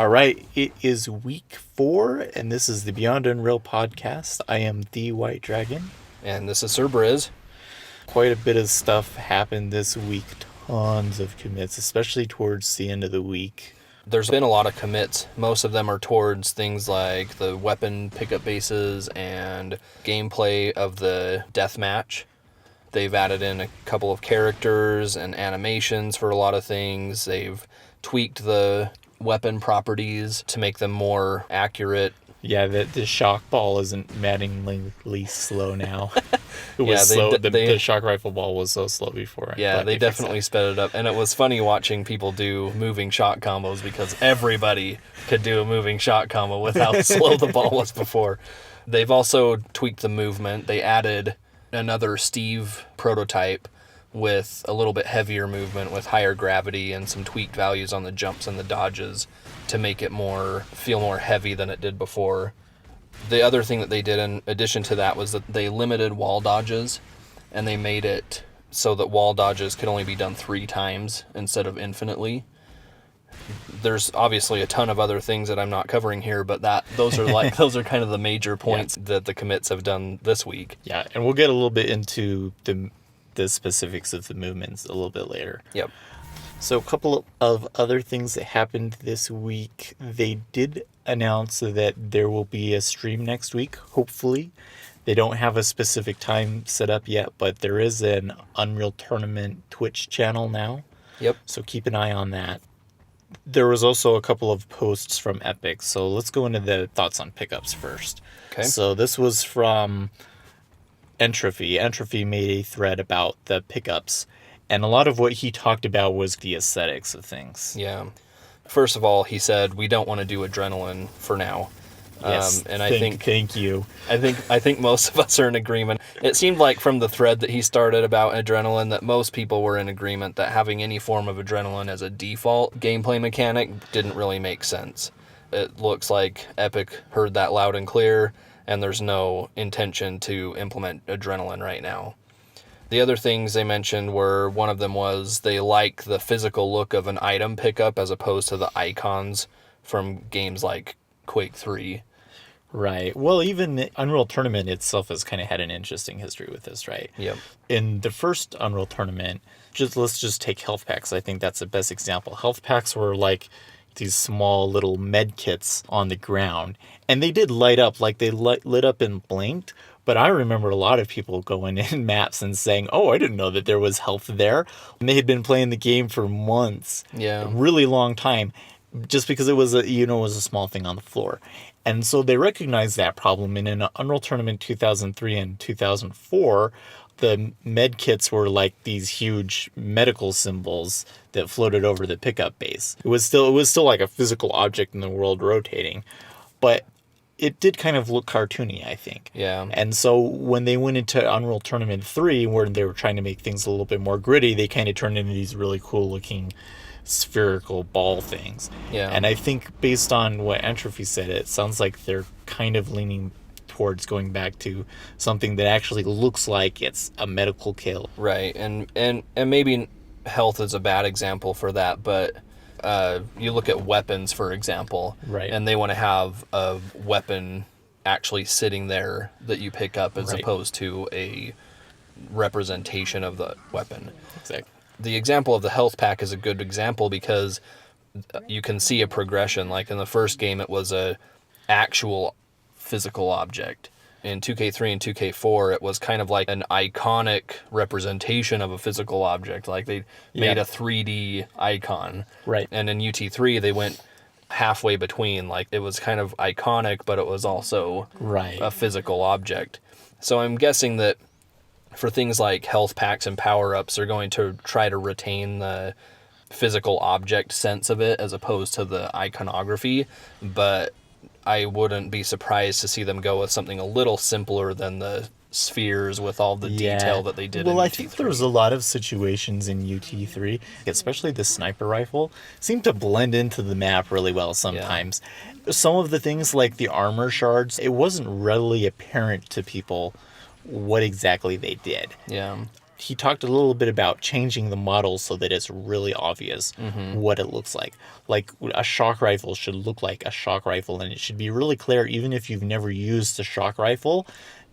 All right, it is week 4, and this is the Beyond Unreal podcast. I am the White Dragon. And this is Sir Briz. Quite a bit of stuff happened this week. Tons of commits, especially towards the end of the week. There's been a lot of commits. Most of them are towards things like the weapon pickup bases and gameplay of the deathmatch. They've added in a couple of characters and animations for a lot of things. They've tweaked the weapon properties to make them more accurate. Yeah, the shock ball isn't maddeningly slow now. It was Yeah, slow. The shock rifle ball was so slow before. Yeah, they definitely sped it up. And it was funny watching people do moving shot combos because everybody could do a moving shot combo with how slow the ball was before. They've also tweaked the movement. They added another Steve prototype with a little bit heavier movement with higher gravity and some tweaked values on the jumps and the dodges to make it feel more heavy than it did before. The other thing that they did in addition to that was that they limited wall dodges, and they made it so that wall dodges could only be done 3 times instead of infinitely. There's obviously a ton of other things that I'm not covering here, but those are kind of the major points that the commits have done this week. Yeah, and we'll get a little bit into the specifics of the movements a little bit later. Yep. So a couple of other things that happened this week. They did announce that there will be a stream next week, hopefully. They don't have a specific time set up yet, but there is an Unreal Tournament Twitch channel now. Yep. So keep an eye on that. There was also a couple of posts from Epic. So let's go into the thoughts on pickups first. Okay. So this was from Entropy. Entropy made a thread about the pickups, and a lot of what he talked about was the aesthetics of things. Yeah. First of all, he said we don't want to do adrenaline for now. Yes, and thank you. I think most of us are in agreement. It seemed like from the thread that he started about adrenaline that most people were in agreement that having any form of adrenaline as a default gameplay mechanic didn't really make sense. It looks like Epic heard that loud and clear, and there's no intention to implement adrenaline right now. The other things they mentioned were, one of them was they like the physical look of an item pickup as opposed to the icons from games like Quake 3. Right. Well, even Unreal Tournament itself has kind of had an interesting history with this, right? Yep. In the first Unreal Tournament, let's just take health packs. I think that's the best example. Health packs were like these small little med kits on the ground, and they did light up, like they lit up and blinked. But I remember a lot of people going in maps and saying, "Oh, I didn't know that there was health there." And they had been playing the game for months, Yeah, a really long time, just because it was a small thing on the floor. And so they recognized that problem. And in Unreal Tournament 2003 and 2004, the med kits were like these huge medical symbols that floated over the pickup base. It was still like a physical object in the world rotating, but it did kind of look cartoony, I think. Yeah. And so when they went into Unreal Tournament 3, where they were trying to make things a little bit more gritty, they kind of turned into these really cool looking spherical ball things. Yeah. And I think based on what Entropy said, it sounds like they're kind of leaning towards going back to something that actually looks like it's a medical kill. Right. And maybe health is a bad example for that, but you look at weapons, for example, Right. and they want to have a weapon actually sitting there that you pick up as Right. opposed to a representation of the weapon. Exactly. The example of the health pack is a good example because you can see a progression. Like in the first game, it was a actual physical object. In 2K3 and 2K4, it was kind of like an iconic representation of a physical object. Like they made a 3D icon. Right. And in UT3, they went halfway between. Like it was kind of iconic, but it was also Right. a physical object. So I'm guessing that for things like health packs and power-ups, they're going to try to retain the physical object sense of it as opposed to the iconography, but I wouldn't be surprised to see them go with something a little simpler than the spheres with all the detail that they did in UT3. Well, I think there was a lot of situations in UT3, especially the sniper rifle, seemed to blend into the map really well sometimes. Yeah. Some of the things like the armor shards, it wasn't readily apparent to people what exactly they did. Yeah. he talked a little bit about changing the model so that it's really obvious what it looks like. Like a shock rifle should look like a shock rifle, and it should be really clear, even if you've never used a shock rifle,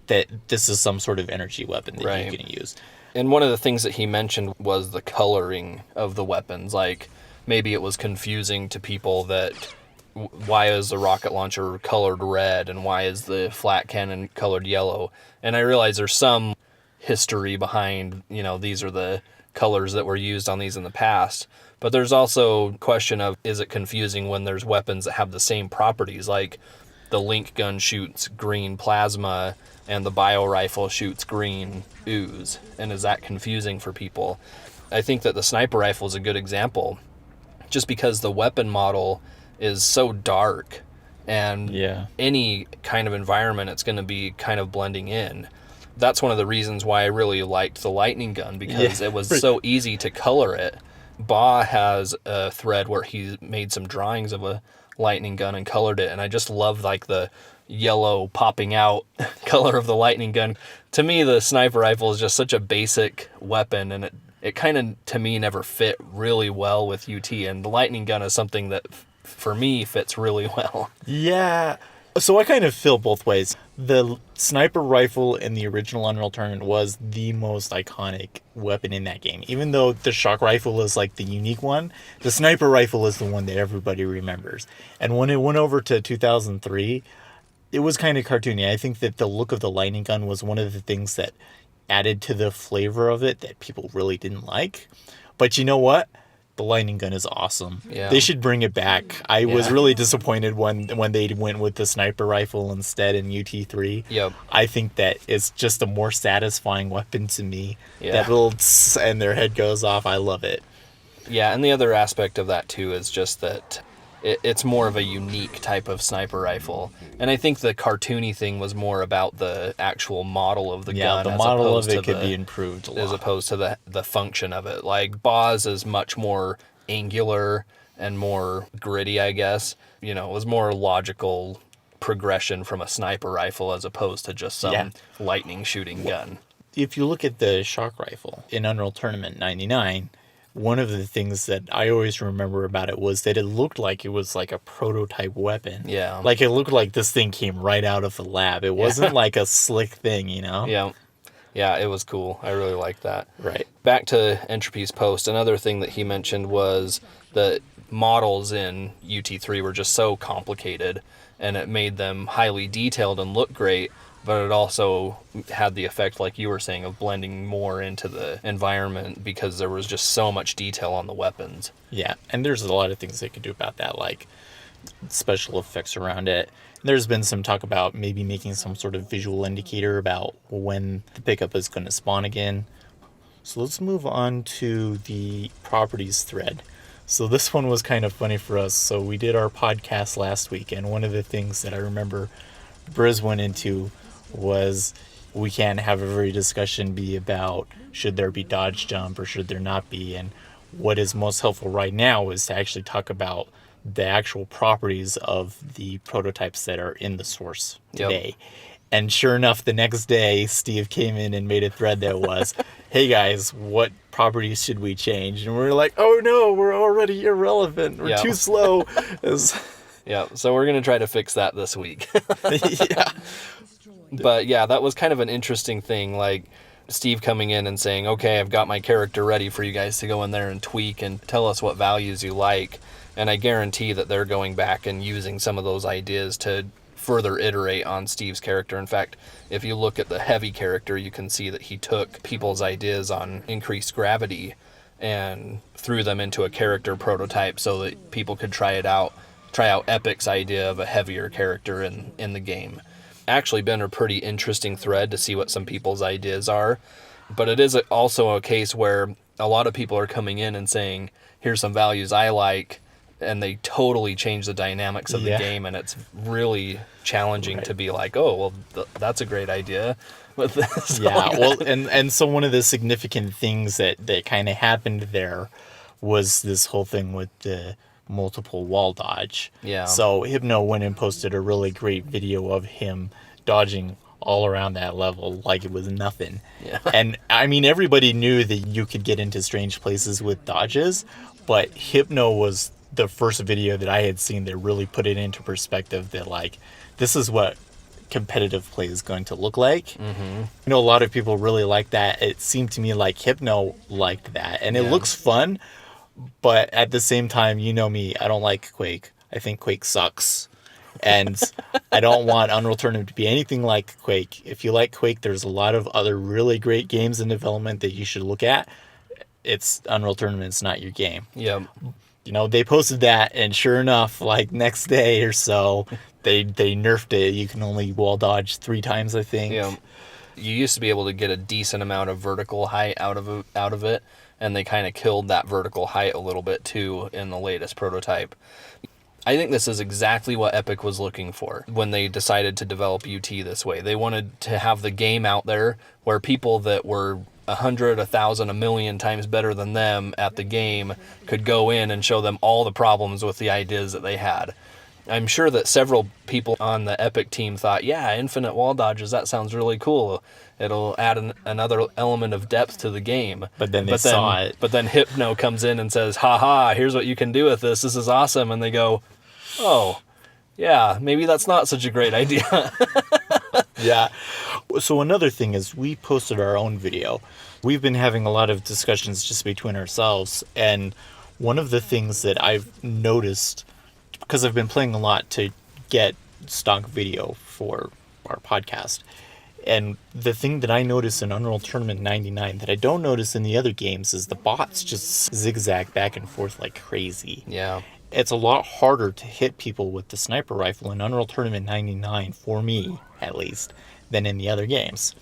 that this is some sort of energy weapon that Right. you're going to use. And one of the things that he mentioned was the coloring of the weapons. Like, maybe it was confusing to people that why is the rocket launcher colored red and why is the flat cannon colored yellow? And I realize there's some history behind, these are the colors that were used on these in the past. But there's also question of, is it confusing when there's weapons that have the same properties? Like the Link gun shoots green plasma and the bio rifle shoots green ooze. And is that confusing for people? I think that the sniper rifle is a good example, just because the weapon model is so dark, and any kind of environment it's going to be kind of blending in. That's one of the reasons why I really liked the lightning gun, because it was so easy to color it. Ba has a thread where he made some drawings of a lightning gun and colored it, and I just love like the yellow popping out color of the lightning gun. To me, the sniper rifle is just such a basic weapon, and it kind of, to me, never fit really well with UT, and the lightning gun is something that for me fits really well. Yeah. So I kind of feel both ways. The sniper rifle in the original Unreal Tournament was the most iconic weapon in that game. Even though the shock rifle is like the unique one, the sniper rifle is the one that everybody remembers. And when it went over to 2003, it was kind of cartoony. I think that the look of the lightning gun was one of the things that added to the flavor of it that people really didn't like. But you know what? The lightning gun is awesome. Yeah. They should bring it back. I was really disappointed when they went with the sniper rifle instead in UT3. Yep. I think that it's just a more satisfying weapon to me. Yeah. That little tss and their head goes off. I love it. Yeah, and the other aspect of that too is just that it's more of a unique type of sniper rifle. And I think the cartoony thing was more about the actual model of the gun. The as model of opposed it to could be improved a lot. as opposed to the function of it. Like Boz is much more angular and more gritty, I guess. It was more logical progression from a sniper rifle as opposed to just some lightning shooting gun. If you look at the shock rifle in Unreal Tournament 99, one of the things that I always remember about it was that it looked like it was like a prototype weapon. Yeah. Like it looked like this thing came right out of the lab. It wasn't like a slick thing, Yeah. Yeah, it was cool. I really liked that. Right. Back to Entropy's post, another thing that he mentioned was the models in UT3 were just so complicated, and it made them highly detailed and look great, but it also had the effect, like you were saying, of blending more into the environment because there was just so much detail on the weapons. Yeah, and there's a lot of things they could do about that, like special effects around it. There's been some talk about maybe making some sort of visual indicator about when the pickup is going to spawn again. So let's move on to the properties thread. So this one was kind of funny for us. So we did our podcast last week, and one of the things that I remember Briz went into was we can't have every discussion be about should there be dodge jump or should there not be, and what is most helpful right now is to actually talk about the actual properties of the prototypes that are in the source today. Yep. And sure enough, the next day, Steve came in and made a thread that was, hey guys, what properties should we change? And we're like, oh no, we're already irrelevant. We're too slow. Yeah, so we're going to try to fix that this week. Yeah. But yeah, that was kind of an interesting thing, like Steve coming in and saying, okay, I've got my character ready for you guys to go in there and tweak and tell us what values you like. And I guarantee that they're going back and using some of those ideas to further iterate on Steve's character. In fact, if you look at the heavy character, you can see that he took people's ideas on increased gravity and threw them into a character prototype so that people could try out Epic's idea of a heavier character in the game. Actually been a pretty interesting thread to see what some people's ideas are, but it is also a case where a lot of people are coming in and saying, here's some values I like, and they totally change the dynamics of the game, and it's really challenging to be like, oh, well, that's a great idea with this. Yeah, well, and so one of the significant things that kind of happened there was this whole thing with the multiple wall dodge. Yeah. So Hypno went and posted a really great video of him dodging all around that level like it was nothing. Yeah. And I mean, everybody knew that you could get into strange places with dodges, but Hypno was the first video that I had seen that really put it into perspective that, like, this is what competitive play is going to look like. Mm-hmm. I know a lot of people really like that. It seemed to me like Hypno liked that. And it looks fun, but at the same time, you know me, I don't like Quake. I think Quake sucks. And I don't want Unreal Tournament to be anything like Quake. If you like Quake, there's a lot of other really great games in development that you should look at. It's Unreal Tournament's not your game. Yeah. You know, they posted that, and sure enough, like next day or so, they nerfed it. You can only wall dodge 3 times, I think. Yeah. You used to be able to get a decent amount of vertical height out of it, and they kind of killed that vertical height a little bit too in the latest prototype. I think this is exactly what Epic was looking for when they decided to develop UT this way. They wanted to have the game out there where people that were 100, 1,000, 1,000,000 times better than them at the game could go in and show them all the problems with the ideas that they had. I'm sure that several people on the Epic team thought, yeah, infinite wall dodges, that sounds really cool. It'll add another element of depth to the game. But then they saw it. But then Hypno comes in and says, haha, here's what you can do with this. This is awesome. And they go, oh, yeah, maybe that's not such a great idea. Yeah. So another thing is we posted our own video. We've been having a lot of discussions just between ourselves. And one of the things that I've noticed, because I've been playing a lot to get stock video for our podcast, and the thing that I notice in Unreal Tournament 99 that I don't notice in the other games is the bots just zigzag back and forth like crazy. Yeah. It's a lot harder to hit people with the sniper rifle in Unreal Tournament 99, for me at least, than in the other games.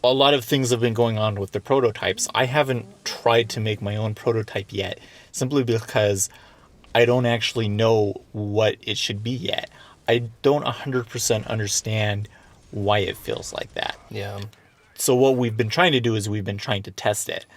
A lot of things have been going on with the prototypes. I haven't tried to make my own prototype yet, simply because I don't actually know what it should be yet. I don't 100% understand why it feels like that. Yeah. So what we've been trying to do is we've been trying to test it,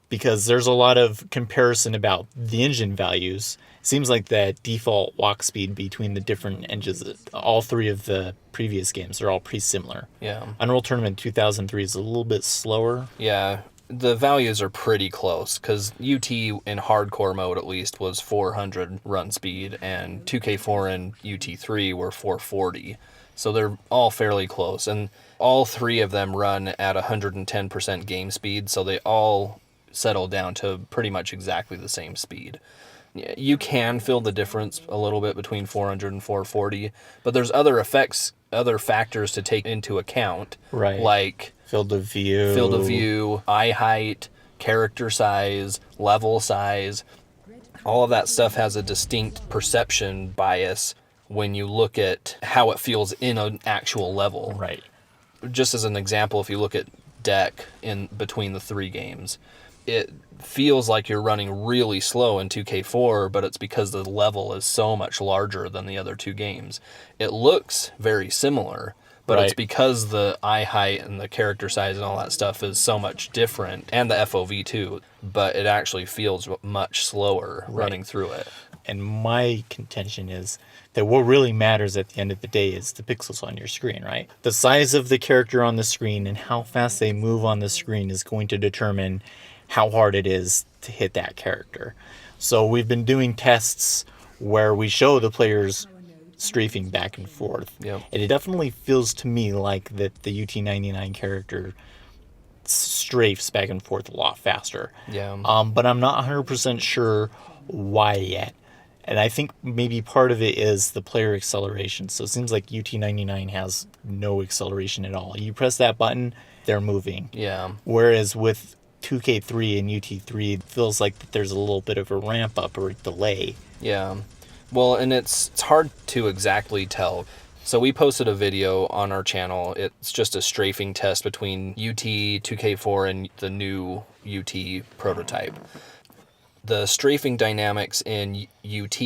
because there's a lot of comparison about the engine values. Seems like the default walk speed between the different engines, all 3 of the previous games, are all pretty similar. Yeah. Unreal Tournament 2003 is a little bit slower. Yeah. The values are pretty close, because UT in hardcore mode at least was 400 run speed, and 2K4 and UT3 were 440. So they're all fairly close, and all 3 of them run at 110% game speed, so they all settle down to pretty much exactly the same speed. You can feel the difference a little bit between 400 and 440, but there's other factors to take into account, Right. like Field of view, eye height, character size, level size. All of that stuff has a distinct perception bias when you look at how it feels in an actual level. Right. Just as an example, if you look at deck in between the 3 games, it feels like you're running really slow in 2K4, but it's because the level is so much larger than the other 2 games. It looks very similar, but it's Right. because the eye height and the character size and all that stuff is so much different, and the FOV too, but it actually feels much slower running through it. And my contention is that what really matters at the end of the day is the pixels on your screen, right? The size of the character on the screen and how fast they move on the screen is going to determine how hard it is to hit that character. So we've been doing tests where we show the players strafing back and forth. Yep. And it definitely feels to me like that the UT99 character strafes back and forth a lot faster. Yeah. But I'm not 100% sure why yet. And I think maybe part of it is the player acceleration. So it seems like UT99 has no acceleration at all. You press that button, they're moving. Yeah. Whereas with 2K3 and UT3, it feels like that there's a little bit of a ramp up or a delay. Yeah. Well, and it's hard to exactly tell. So we posted a video on our channel. It's just a strafing test between UT, 2K4, and the new UT prototype. The strafing dynamics in UT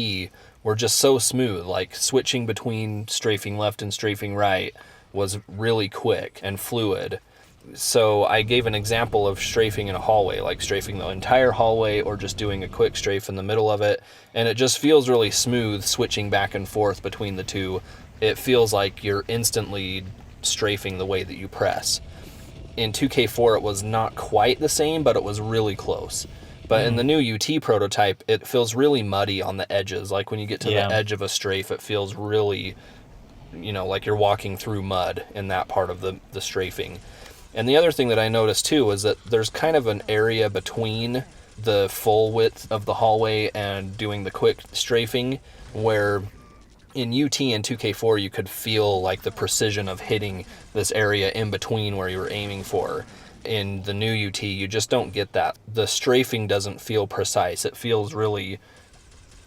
were just so smooth, like switching between strafing left and strafing right was really quick and fluid. So I gave an example of strafing in a hallway, like strafing the entire hallway or just doing a quick strafe in the middle of it. And it just feels really smooth switching back and forth between the two. It feels like you're instantly strafing the way that you press. In 2K4 it was not quite the same, but it was really close. But in the new UT prototype, it feels really muddy on the edges. Like when you get to the edge of a strafe, it feels really, like you're walking through mud in that part of the strafing. And the other thing that I noticed too is that there's kind of an area between the full width of the hallway and doing the quick strafing where in UT and 2K4 you could feel like the precision of hitting this area in between where you were aiming for. In the new UT, you just don't get that. The strafing doesn't feel precise. It feels really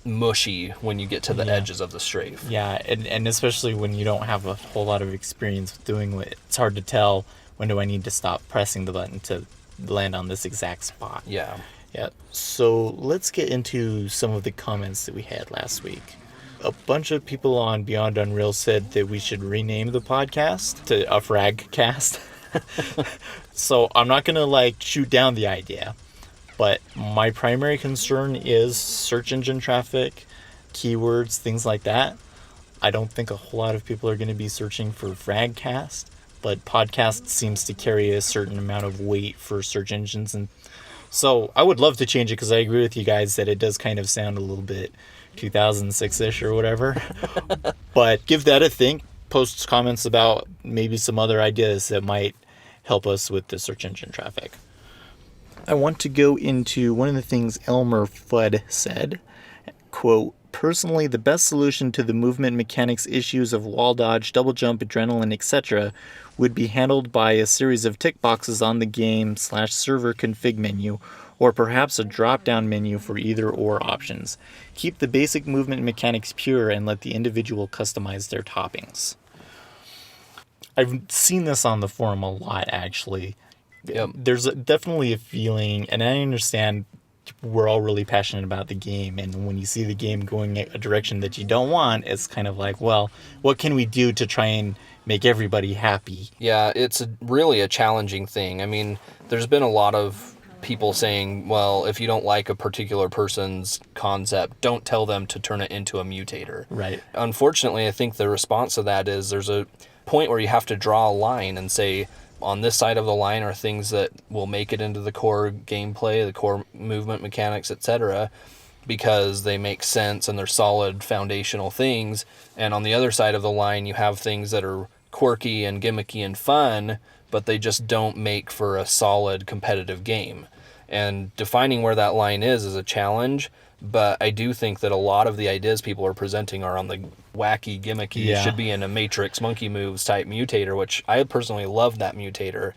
mushy when you get to the edges of the strafe. Yeah, and especially when you don't have a whole lot of experience with doing it, it's hard to tell when do I need to stop pressing the button to land on this exact spot. Yeah. Yeah. So let's get into some of the comments that we had last week. A bunch of people on Beyond Unreal said that we should rename the podcast to a Fragcast. So I'm not gonna shoot down the idea, but my primary concern is search engine traffic, keywords, things like that. I don't think a whole lot of people are going to be searching for Fragcast, but podcast seems to carry a certain amount of weight for search engines, and so I would love to change it because I agree with you guys that it does kind of sound a little bit 2006-ish or whatever. But give that a think. Post comments about maybe some other ideas that might help us with the search engine traffic. I want to go into one of the things Elmer Fudd said. Quote, personally, the best solution to the movement mechanics issues of wall dodge, double jump, adrenaline, etc. would be handled by a series of tick boxes on the game/server config menu, or perhaps a drop-down menu for either or options. Keep the basic movement mechanics pure and let the individual customize their toppings. I've seen this on the forum a lot, actually. Yep. There's definitely a feeling, and I understand we're all really passionate about the game, and when you see the game going a direction that you don't want, it's kind of like, well, what can we do to try and make everybody happy? Yeah, it's really a challenging thing. I mean, there's been a lot of people saying, well, if you don't like a particular person's concept, don't tell them to turn it into a mutator. Right. Unfortunately, I think the response to that is there's a point where you have to draw a line and say, on this side of the line are things that will make it into the core gameplay, the core movement mechanics, etc., because they make sense and they're solid foundational things. And on the other side of the line, you have things that are quirky and gimmicky and fun, but they just don't make for a solid competitive game. And defining where that line is a challenge, but I do think that a lot of the ideas people are presenting are on the wacky, gimmicky, should be in a Matrix monkey moves type mutator, which I personally love that mutator,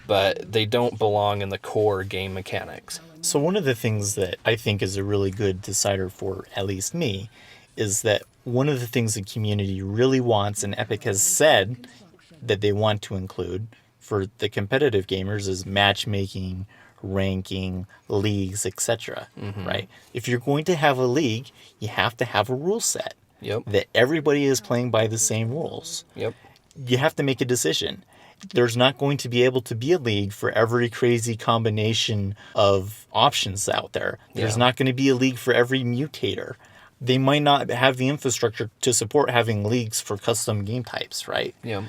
but they don't belong in the core game mechanics. So one of the things that I think is a really good decider for at least me is that one of the things the community really wants, and Epic has said that they want to include for the competitive gamers, is matchmaking, ranking, leagues, etc. Right? If you're going to have a league, you have to have a rule set. Yep. That everybody is playing by the same rules. Yep. You have to make a decision. There's not going to be able to be a league for every crazy combination of options out there. There's not going to be a league for every mutator. They might not have the infrastructure to support having leagues for custom game types, right? Yeah.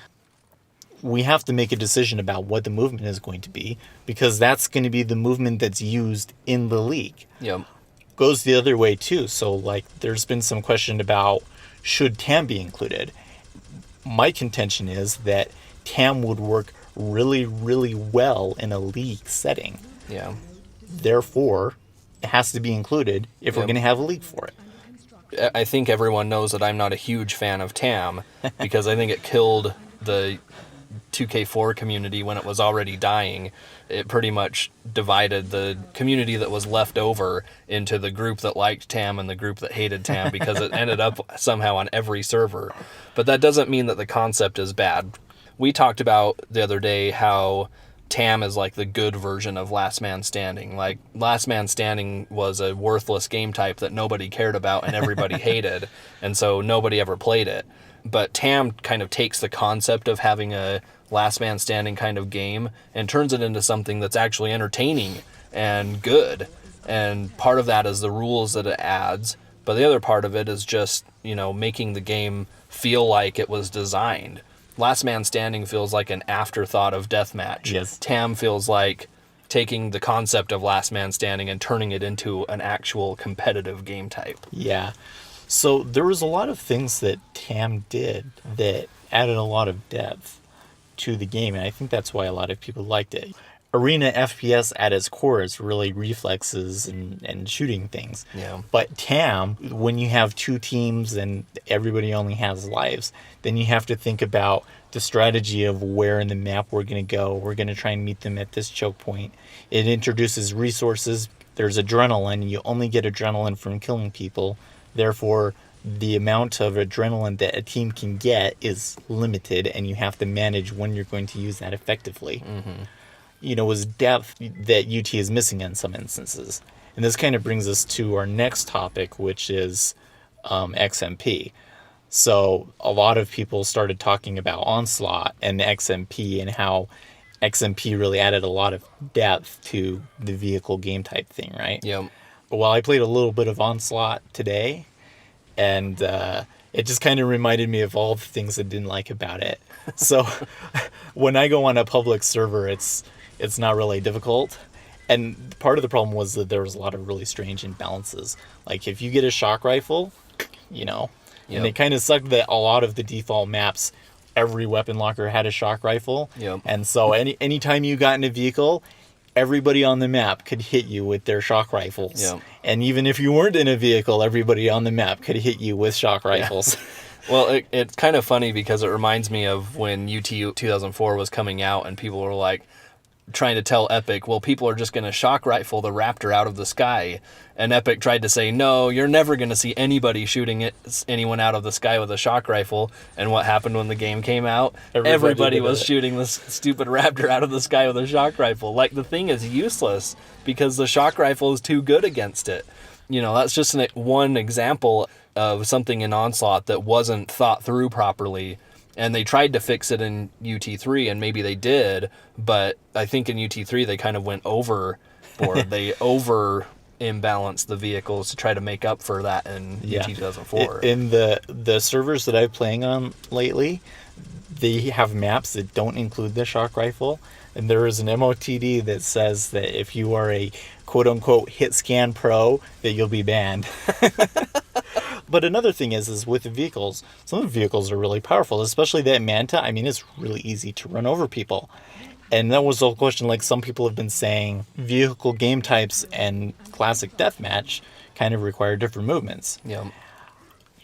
We have to make a decision about what the movement is going to be, because that's going to be the movement that's used in the league. Yep. Goes the other way too. So there's been some question about should TAM be included. My contention is that TAM would work really, really well in a league setting. Yeah. Therefore, it has to be included if we're going to have a league for it. I think everyone knows that I'm not a huge fan of TAM because I think it killed the 2K4 community when it was already dying. It pretty much divided the community that was left over into the group that liked TAM and the group that hated TAM because it ended up somehow on every server. But that doesn't mean that the concept is bad. We talked about the other day how TAM is like the good version of Last Man Standing. Like, Last Man Standing was a worthless game type that nobody cared about and everybody hated, and so nobody ever played it. But TAM kind of takes the concept of having a Last Man Standing kind of game and turns it into something that's actually entertaining and good. And part of that is the rules that it adds, but the other part of it is just, making the game feel like it was designed. Last Man Standing feels like an afterthought of Deathmatch. Yes. TAM feels like taking the concept of Last Man Standing and turning it into an actual competitive game type. Yeah. So there was a lot of things that TAM did that added a lot of depth to the game, and I think that's why a lot of people liked it. Arena FPS at its core is really reflexes and shooting things. Yeah. But TAM, when you have two teams and everybody only has lives, then you have to think about the strategy of where in the map we're going to go. We're going to try and meet them at this choke point. It introduces resources. There's adrenaline. You only get adrenaline from killing people. Therefore, the amount of adrenaline that a team can get is limited, and you have to manage when you're going to use that effectively. Was depth that UT is missing in some instances. And this kind of brings us to our next topic, which is XMP. So a lot of people started talking about Onslaught and XMP and how XMP really added a lot of depth to the vehicle game type thing, right? Yep. Well, I played a little bit of Onslaught today, and it just kind of reminded me of all the things I didn't like about it. So when I go on a public server, it's not really difficult. And part of the problem was that there was a lot of really strange imbalances. Like if you get a shock rifle, and it kind of sucked that a lot of the default maps, every weapon locker had a shock rifle. Yep. And so anytime you got in a vehicle, everybody on the map could hit you with their shock rifles. Yep. And even if you weren't in a vehicle, everybody on the map could hit you with shock rifles. Well, it's kind of funny because it reminds me of when UT 2004 was coming out and people were like trying to tell Epic, well, people are just going to shock rifle the Raptor out of the sky. And Epic tried to say, no, you're never going to see anybody shooting anyone out of the sky with a shock rifle. And what happened when the game came out? Everybody was shooting this stupid Raptor out of the sky with a shock rifle. Like, the thing is useless because the shock rifle is too good against it. That's just one example of something in Onslaught that wasn't thought through properly. And they tried to fix it in UT3, and maybe they did, but I think in UT3 they kind of went overboard. They imbalanced the vehicles to try to make up for that in UT 2004. In the servers that I'm playing on lately, they have maps that don't include the shock rifle, and there is an MOTD that says that if you are a quote-unquote hit scan pro, that you'll be banned. But another thing is with the vehicles, some of the vehicles are really powerful, especially that Manta. I mean, it's really easy to run over people. And that was the question, like some people have been saying, vehicle game types and classic deathmatch kind of require different movements. Yeah.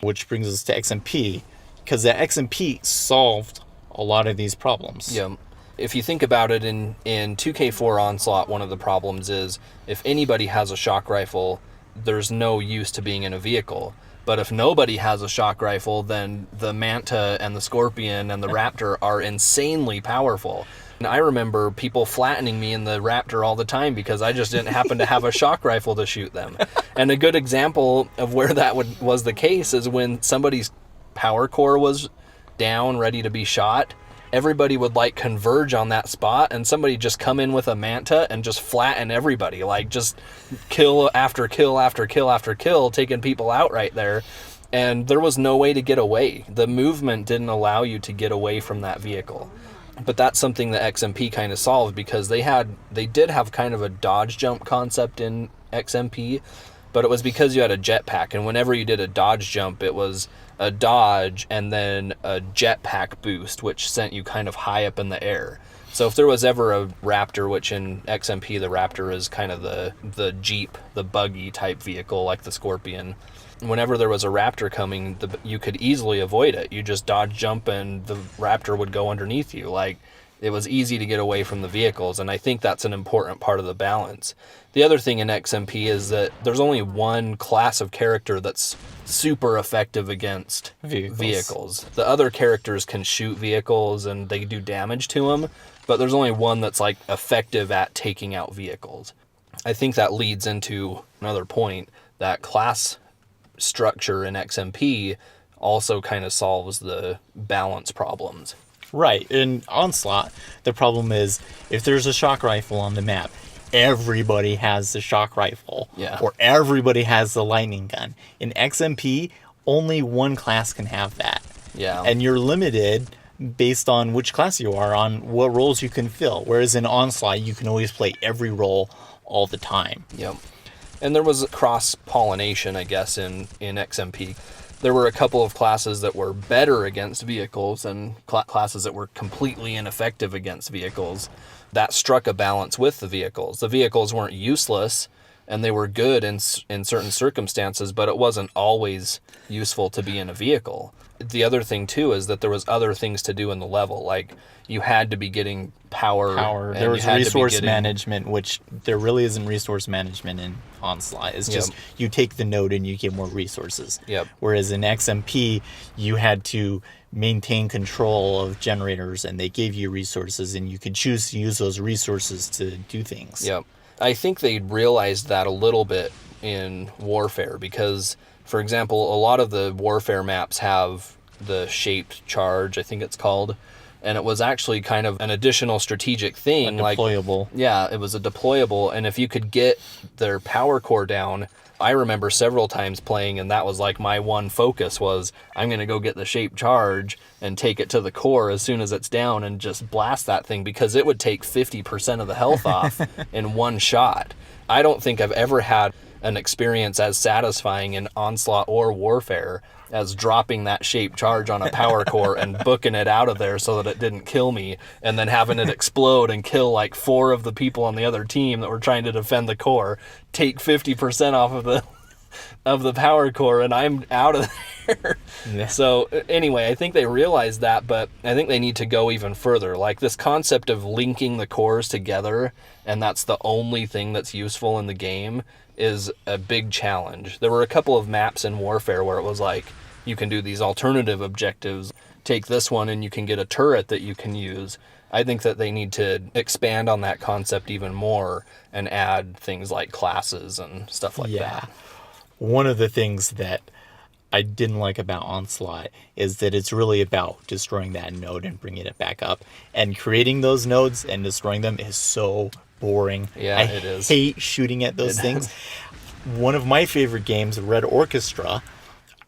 Which brings us to XMP, because the XMP solved a lot of these problems. Yeah. If you think about it, in 2K4 Onslaught, one of the problems is if anybody has a shock rifle, there's no use to being in a vehicle. But if nobody has a shock rifle, then the Manta and the Scorpion and the Raptor are insanely powerful. And I remember people flattening me in the Raptor all the time because I just didn't happen to have a shock rifle to shoot them. And a good example of where that was the case is when somebody's power core was down, ready to be shot. Everybody would converge on that spot, and somebody just come in with a Manta and just flatten everybody, just kill after kill after kill after kill, taking people out right there. And there was no way to get away. The movement didn't allow you to get away from that vehicle. But that's something that XMP kind of solved because they did have kind of a dodge jump concept in XMP, but it was because you had a jetpack, and whenever you did a dodge jump, it was a dodge and then a jetpack boost, which sent you kind of high up in the air. So if there was ever a Raptor, which in XMP the Raptor is kind of the Jeep, the buggy type vehicle like the Scorpion, whenever there was a Raptor coming, you could easily avoid it. You just dodge jump and the Raptor would go underneath you. It was easy to get away from the vehicles, and I think that's an important part of the balance. The other thing in XMP is that there's only one class of character that's super effective against vehicles. The other characters can shoot vehicles and they do damage to them, but there's only one that's effective at taking out vehicles. I think that leads into another point, that class structure in XMP also kind of solves the balance problems. Right. In Onslaught, the problem is if there's a shock rifle on the map, everybody has the shock rifle. Yeah. Or everybody has the lightning gun. In XMP, only one class can have that. Yeah. And you're limited based on which class you are, on what roles you can fill. Whereas in Onslaught, you can always play every role all the time. Yep. And there was cross-pollination, I guess, in XMP. There were a couple of classes that were better against vehicles and classes that were completely ineffective against vehicles. That struck a balance with the vehicles. The vehicles weren't useless, and they were good in certain circumstances, but it wasn't always useful to be in a vehicle. The other thing, too, is that there was other things to do in the level. Like, you had to be getting power. There was resource management, which there really isn't resource management in Onslaught. It's just you take the node and you get more resources. Yep. Whereas in XMP, you had to maintain control of generators, and they gave you resources, and you could choose to use those resources to do things. Yep. I think they realized that a little bit in Warfare because, for example, a lot of the Warfare maps have the shaped charge, I think it's called, and it was actually kind of an additional strategic thing. A deployable. Yeah, it was a deployable, and if you could get their power core down, I remember several times playing, and that was like my one focus was, I'm going to go get the shaped charge and take it to the core as soon as it's down and just blast that thing, because it would take 50% of the health off in one shot. I don't think I've ever had an experience as satisfying in Onslaught or Warfare as dropping that shaped charge on a power core and booking it out of there so that it didn't kill me, and then having it explode and kill like 4 of the people on the other team that were trying to defend the core, take 50% off of the power core, and I'm out of there. Yeah. So anyway, I think they realized that, but I think they need to go even further. Like this concept of linking the cores together, and that's the only thing that's useful in the game, is a big challenge. There were a couple of maps in Warfare where it was like, you can do these alternative objectives. Take this one and you can get a turret that you can use. I think that they need to expand on that concept even more and add things like classes and stuff like that. One of the things that I didn't like about Onslaught is that it's really about destroying that node and bringing it back up. And creating those nodes and destroying them is so boring. Yeah, it is. I hate shooting at those things. One of my favorite games, Red Orchestra,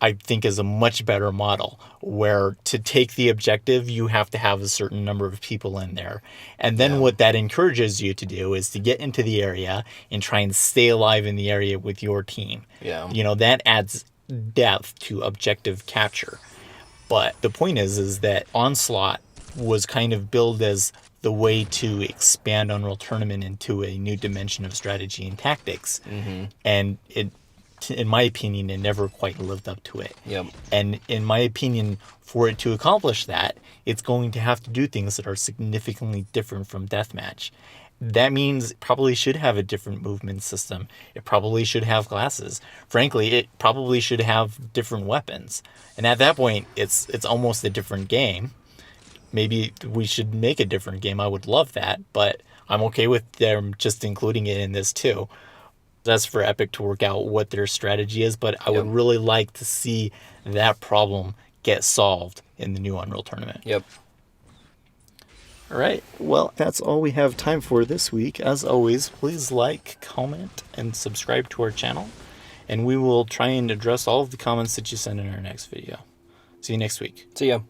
I think is a much better model, where to take the objective, you have to have a certain number of people in there. And then what that encourages you to do is to get into the area and try and stay alive in the area with your team. Yeah. You know, that adds depth to objective capture. But the point is that Onslaught was kind of billed as the way to expand Unreal Tournament into a new dimension of strategy and tactics. Mm-hmm. And it, in my opinion, it never quite lived up to it. Yep. And in my opinion, for it to accomplish that, it's going to have to do things that are significantly different from Deathmatch. That means it probably should have a different movement system. It probably should have classes. Frankly, it probably should have different weapons. And at that point, it's almost a different game. Maybe we should make a different game. I would love that, but I'm okay with them just including it in this too. That's for Epic to work out what their strategy is, but I would really like to see that problem get solved in the new Unreal Tournament. Yep. All right. Well, that's all we have time for this week. As always, please like, comment, and subscribe to our channel, and we will try and address all of the comments that you send in our next video. See you next week. See ya.